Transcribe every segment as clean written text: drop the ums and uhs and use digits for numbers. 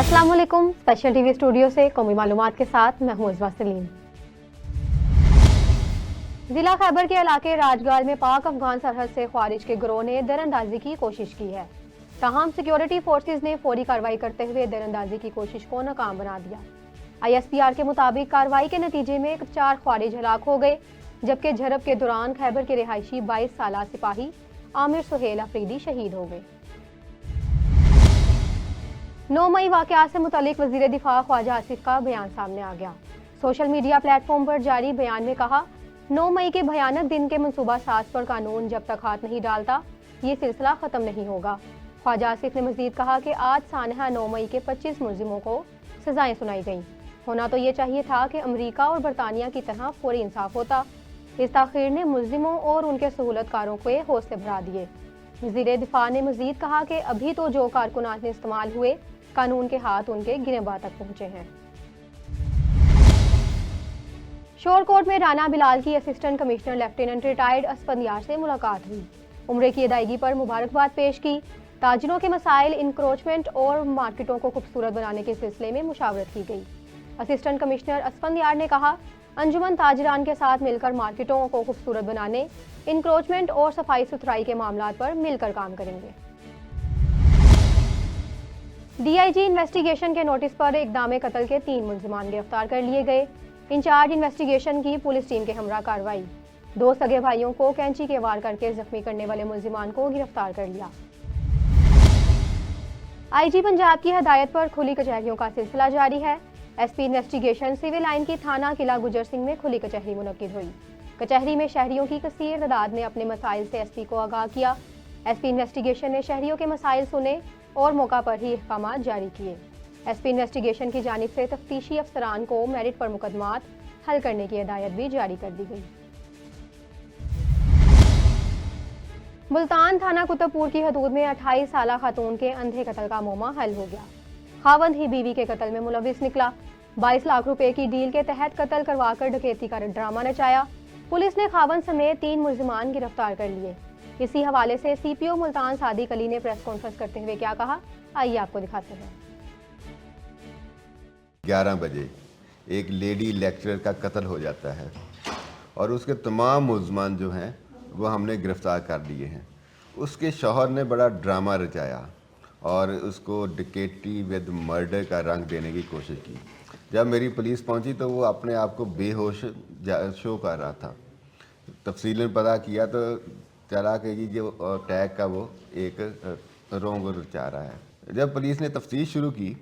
अस्सलाम वालेकुम। Special TV studio से कौमी मालूमात के साथ मैं हूं अज़वा सलीम। जिला खैबर के इलाके राजगाल में पाक अफगान सरहद से ख्वारिज के गिरोह ने दरअंदाजी की कोशिश की है। ताहम सिक्योरिटी फोर्सेज ने फौरी कार्रवाई करते हुए दरअंदाजी की कोशिश को नाकाम बना दिया। ISPR के मुताबिक कार्रवाई के नतीजे में 4 ख्वारिज हलाक हो गए, जबकि झड़प के दौरान खैबर के रिहायशी 22 साला सिपाही आमिर सुहेल अफरीदी शहीद हो गए। 9 मई वाक़यात से मुतालिक वज़ीर दिफा ख्वाजा आसिफ का बयान सामने आ गया। सोशल मीडिया प्लेटफॉर्म पर जारी बयान में कहा, 9 मई के भयानक दिन के मनसूबा साज पर कानून जब तक हाथ नहीं डालता ये सिलसिला ख़त्म नहीं होगा। ख्वाजा आसिफ ने मज़ीद कहा कि आज सानहा 9 मई के 25 मुलजिमों को सजाएं सुनाई गईं। होना तो ये चाहिए था कि अमरीका और बरतानिया की तरह फौरी इंसाफ होता। इस ताख़ीर ने मुलजिमों और उनके सहूलतकारों के हौसले बढ़ा दिए। वज़ीर दिफा ने मज़ीद कहा कि अभी तो जो कारकुनात इस्तेमाल हुए कानून के हाथ उनके गिनेबा तक पहुंचे हैं। शोरकोट में राना बिलाल की assistant commissioner lieutenant retired Asfandyar से मुलाकात हुई। उम्रे की अदायगी पर मुबारकबाद पेश की। ताजिरों के मसाइल, इंक्रोचमेंट और मार्केटों को खूबसूरत बनाने के सिलसिले में मुशावरत की गई। असिस्टेंट कमिश्नर असफंदियार ने कहा, अंजुमन ताजिरान के साथ मिलकर मार्केटों को खूबसूरत बनाने, इंक्रोचमेंट और सफाई सुथराई के मामलात पर मिलकर काम करेंगे। DIG इन्वेस्टिगेशन के नोटिस पर इक़दाम कत्ल के 3 मुलजिमान गिरफ्तार कर लिए गए। इंचार्ज इन्वेस्टिगेशन की पुलिस टीम के हमरा कार्रवाई। 2 सगे भाइयों को कैंची के वार करके जख्मी करने वाले मुलजिमान को गिरफ्तार कर लिया। IG पंजाब की हदायत पर खुली कचहरियों का सिलसिला जारी है। SP इन्वेस्टिगेशन सिविल लाइन की थाना किला गुजर सिंह में खुली कचहरी मुनक्किद हुई। कचहरी में शहरियों की कसीर तादाद ने अपने मसाइल से SP को आगाह किया। SP इन्वेस्टिगेशन ने शहरियों के मसाइल सुने और मौका पर ही अहकामात जारी किए। SP इन्वेस्टिगेशन की जानिब से तफ्तीशी अफसरान को मेरिट पर मुकदमात हल करने की हिदायत भी जारी कर दी गई। मुल्तान थाना कुतुबपुर की हदूद में 28 साला खातून के अंधे कत्ल का मामला हल हो गया। खावंद ही बीवी के कत्ल में मुलविस निकला। 22 लाख रुपए की डील के तहत कत्ल करवाकर डकैती का ड्रामा नचाया। पुलिस ने खावंद समेत 3 मुलजिमान गिरफ्तार कर लिए। इसी हवाले से CPO मुल्तान सादिक अली ने प्रेस कॉन्फ्रेंस करते हुए क्या कहा, आइए आपको दिखाते हैं। 11 बजे एक लेडी लेक्चरर का कत्ल हो जाता है और उसके तमाम मुलजमान जो हैं वो हमने गिरफ़्तार कर लिए हैं। उसके शौहर ने बड़ा ड्रामा रचाया और उसको डकैती विद मर्डर का रंग देने की कोशिश की। जब मेरी पुलिस पहुंची तो वो अपने आप को बेहोश शो कर रहा था। तफसीलन पता किया तो चला कि जी जो टैग का वो एक रोंग रचा रहा है। जब पुलिस ने तफ्तीश शुरू की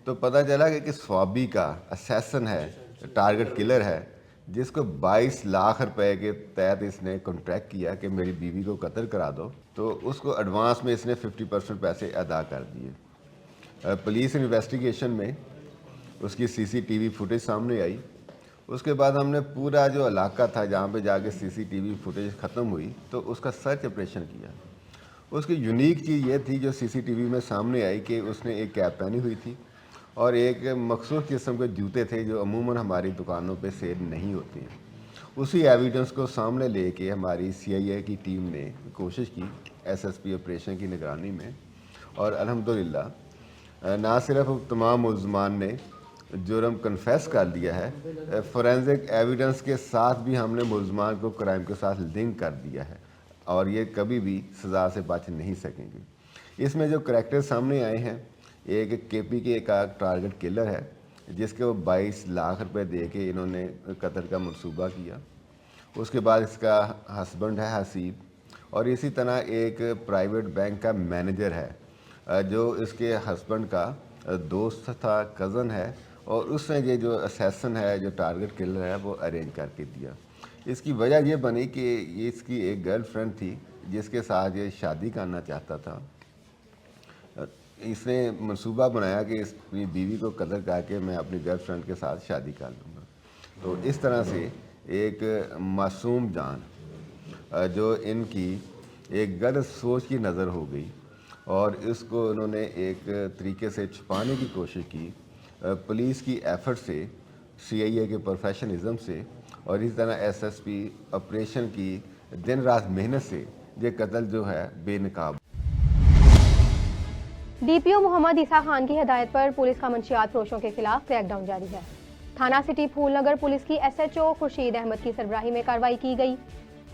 तो पता चला कि स्वाबी का असैसन है, टारगेट किलर है, जिसको 22 लाख रुपए के तहत इसने कॉन्ट्रैक्ट किया कि मेरी बीवी को कत्ल करा दो, तो उसको एडवांस में इसने 50% पैसे अदा कर दिए। पुलिस इन्वेस्टिगेशन में उसकी CCTV फुटेज सामने आई। उसके बाद हमने पूरा जो इलाका था जहाँ पे जाके CCTV फुटेज ख़त्म हुई तो उसका सर्च ऑपरेशन किया। उसकी यूनिक चीज़ ये थी जो CCTV में सामने आई कि उसने एक कैप पहनी हुई थी और एक मखसूस किस्म के जूते थे जो अमूमन हमारी दुकानों पे सेल नहीं होते हैं। उसी एविडेंस को सामने लेके हमारी CIA की टीम ने कोशिश की SSP ऑपरेशन की निगरानी में, और अल्हम्दुलिल्लाह ना सिर्फ तमाम मुलजमान ने जुर्म कन्फेस कर दिया है, फोरेंसिक एविडेंस के साथ भी हमने मुलजमान को क्राइम के साथ लिंक कर दिया है और ये कभी भी सज़ा से बच नहीं सकेंगे। इसमें जो करैक्टर सामने आए हैं, एक KPK का टारगेट किलर है जिसके वो 22 लाख रुपए दे के इन्होंने कत्ल का मंसूबा किया। उसके बाद इसका हस्बैंड है हसीब, और इसी तरह एक प्राइवेट बैंक का मैनेजर है जो इसके हस्बैंड का दोस्त था, कज़न है, और उसने ये जो असैसन है, जो टारगेट किलर है, वो अरेंज करके दिया। इसकी वजह ये बनी कि ये इसकी एक गर्लफ्रेंड थी जिसके साथ ये शादी करना चाहता था। इसने मंसूबा बनाया कि अपनी बीवी को कत्ल करके मैं अपनी गर्लफ्रेंड के साथ शादी कर लूँगा। तो इस तरह से एक मासूम जान जो इनकी एक गलत सोच की नज़र हो गई और इसको उन्होंने एक तरीके से छुपाने की कोशिश की पुलिस की एफर्ट से, CIA के प्रोफेशनलिज्म से, और इसी तरह SSP ऑपरेशन की दिन रात मेहनत से ये कत्ल जो है बेनकाब। DPO मोहम्मद ईसा खान की हिदायत पर पुलिस का मंशियात फरोशों के खिलाफ क्रैकडाउन जारी है। थाना सिटी फूलनगर पुलिस की SHO खुर्शीद अहमद की सरबराही में कार्रवाई की गई।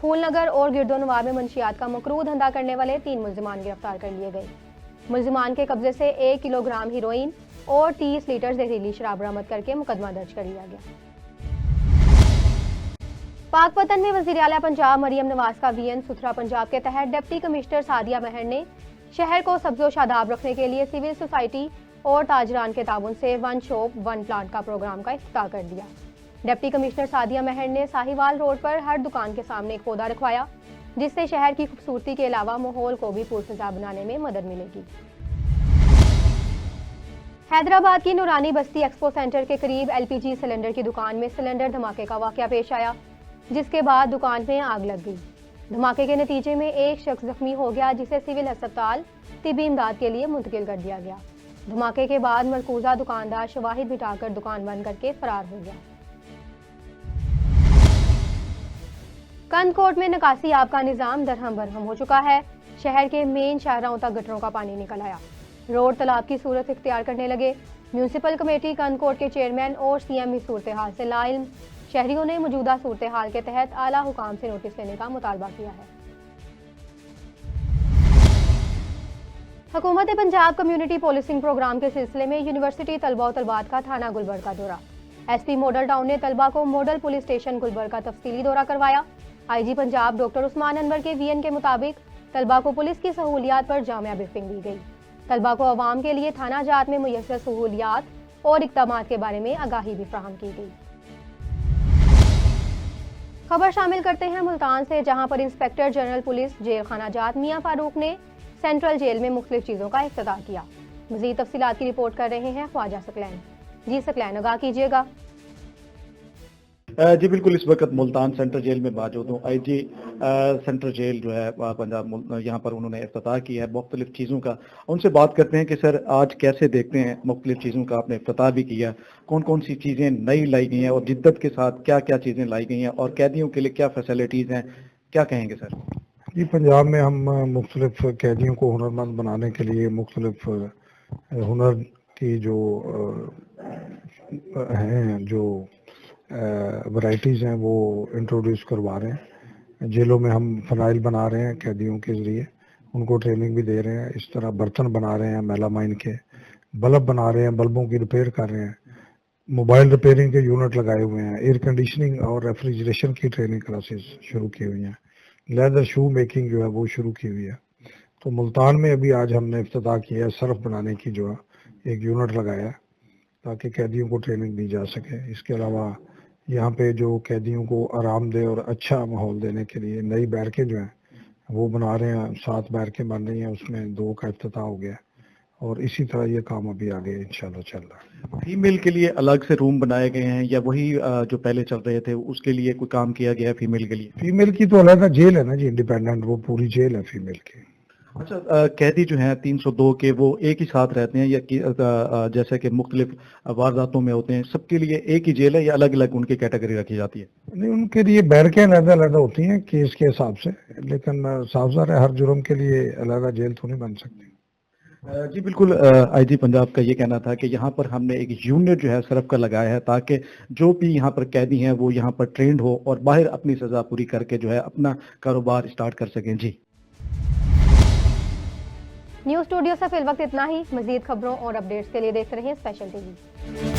फूलनगर और गिरदोनवा में मंशियात का मकरू धंधा करने वाले 3 मुल्जिमान गिरफ्तार कर लिए गए। मुल्जिमान के कब्जे से 1 किलोग्राम हीरोइन और 30 लीटर जहरीली शराब बरामद करके मुकदमा दर्ज कर लिया गया। पाकपतन में वज़ीर आला पंजाब मरियम नवाज का VN सुथरा पंजाब के तहत डिप्टी कमिश्नर सादिया महर ने शहर को सब्ज़ो शादाब रखने के लिए सिविल सोसाइटी और ताजरान के ताउन से 1 शॉप 1 प्लांट का प्रोग्राम का इफ्तिताह कर दिया। डिप्टी कमिश्नर सादिया महर ने साहिवाल रोड पर हर दुकान के सामने एक पौधा रखवाया, जिससे शहर की खूबसूरती के अलावा माहौल को भी पुरफिजा बनाने में मदद मिलेगी। हैदराबाद की नूरानी बस्ती एक्सपो सेंटर के करीब LPG सिलेंडर की दुकान में सिलेंडर धमाके का वाकया पेश आया, जिसके बाद दुकान में आग लग गई। धमाके के नतीजे में एक शख्स जख्मी हो गया, जिसे सिविल अस्पताल तिब्बी इमदाद के लिए मुंतकिल कर दिया गया। धमाके के बाद मरकूजा दुकानदार शवाहिद बिठाकर दुकान बंद करके फरार हो गया। कंदकोट में निकासी आब का निजाम दरहम बरहम हो चुका है। शहर के मेन शाहराहों तक गटरों का पानी निकल आया। रोड तालाब की सूरत इख्तियार करने लगे। म्यूनिसिपल कमेटी कंदकोट के चेयरमैन और CM इस सूरत हाल से लाइल्म। शहरियों ने मौजूदा सूरत हाल के तहत आला हुकाम से नोटिस लेने का मुतालबा किया है। हुकूमत पंजाब कम्युनिटी पोलिसिंग प्रोग्राम के सिलसिले में यूनिवर्सिटी तलबा और तलबात का थाना गुलबर्ग का दौरा। SP मॉडल टाउन ने तलबा को मॉडल पुलिस स्टेशन गुलबर्ग का तफसीली दौरा करवाया। IG पंजाब डॉक्टर उस्मान अनवर के VN के मुताबिक तलबा को पुलिस की सहूलियात पर जामिया ब्रीफिंग दी गई। तलबा को अवाम के लिए थाना जात में मुयस्सर सहूलियात और इक़दामात के बारे में आगाही भी फराहम की गई। खबर शामिल करते हैं मुल्तान से, जहां पर इंस्पेक्टर जनरल पुलिस जेल खाना जात मियां फारूक ने सेंट्रल जेल में मुख्तलिफ चीज़ों का इफ्तिताह किया। मज़ीद तफसीलात की रिपोर्ट कर रहे हैं ख्वाजा सकलैन। जी सकलैन, आगाह कीजिएगा। जी बिल्कुल, इस वक्त मुल्तान सेंट्रल जेल में मौजूद हूँ। IG सेंट्रल जेल जो है पंजाब, यहाँ पर उन्होंने इफ्तिताह किया है मुख्तलिफ चीज़ों का। उनसे बात करते हैं कि सर आज कैसे देखते हैं, मुख्तलिफ चीज़ों का आपने इफ्तिताह भी किया, कौन कौन सी चीज़ें नई लाई गई हैं और जिद्दत के साथ क्या क्या चीज़ें लाई गई हैं और कैदियों के लिए क्या फैसिलिटीज़ हैं, क्या कहेंगे सर? जी, पंजाब में हम मुख्तलिफ कैदियों को हुनरमंद बनाने के लिए मुख्तलिफ हुनर की जो हैं जो वैराइटीज़ हैं वो इंट्रोड्यूस करवा रहे हैं। जेलों में हम फ़नाइल बना रहे हैं कैदियों के ज़रिए, उनको ट्रेनिंग भी दे रहे हैं। इस तरह बर्तन बना रहे हैं मेलामाइन के, बल्ब बना रहे हैं, बल्बों की रिपेयर कर रहे हैं, मोबाइल रिपेयरिंग के यूनिट लगाए हुए हैं, एयर कंडीशनिंग और रेफ्रिजरेशन की ट्रेनिंग क्लासेस शुरू की हुई हैं, लेदर शू मेकिंग जो है वो शुरू की हुई है। तो मुल्तान में अभी आज हमने इफ्तिताह किया है सर्फ बनाने की जो है एक यूनिट लगाया है, ताकि कैदियों को ट्रेनिंग दी जा सके। इसके अलावा यहाँ पे जो कैदियों को आरामदेह और अच्छा माहौल देने के लिए नई बैरकें जो हैं वो बना रहे हैं। 7 बैरकें बन रही हैं, उसमें 2 का इफ्तिताह हो गया और इसी तरह ये काम अभी आगे इंशाल्लाह चल रहा है। फीमेल के लिए अलग से रूम बनाए गए हैं या वही जो पहले चल रहे थे उसके लिए कोई काम किया गया है फीमेल के लिए? फीमेल की तो अलग जेल है ना जी, इंडिपेंडेंट, वो पूरी जेल है फीमेल की। अच्छा, कैदी जो हैं 302 के वो एक ही साथ रहते हैं या जैसे कि मुख्तलिफ वारदातों में होते हैं, सबके लिए एक ही जेल है या अलग अलग उनकी कैटेगरी रखी जाती है? नहीं, उनके लिए बैरकें अलग होती हैं केस के हिसाब से, लेकिन साफ ज़ाहिर है हर जुर्म के लिए अलग जेल तो नहीं बन सकती। जी बिल्कुल, IG पंजाब का ये कहना था कि यहाँ पर हमने एक यूनिट जो है सर्फ का लगाया है ताकि जो भी यहाँ पर कैदी हैं वो यहाँ पर ट्रेंड हो और बाहर अपनी सज़ा पूरी करके जो है अपना कारोबार स्टार्ट कर सकें। जी, न्यूज़ स्टूडियो से फिल वक्त इतना ही। मज़ीद खबरों और अपडेट्स के लिए देखते रहिए स्पेशल TV।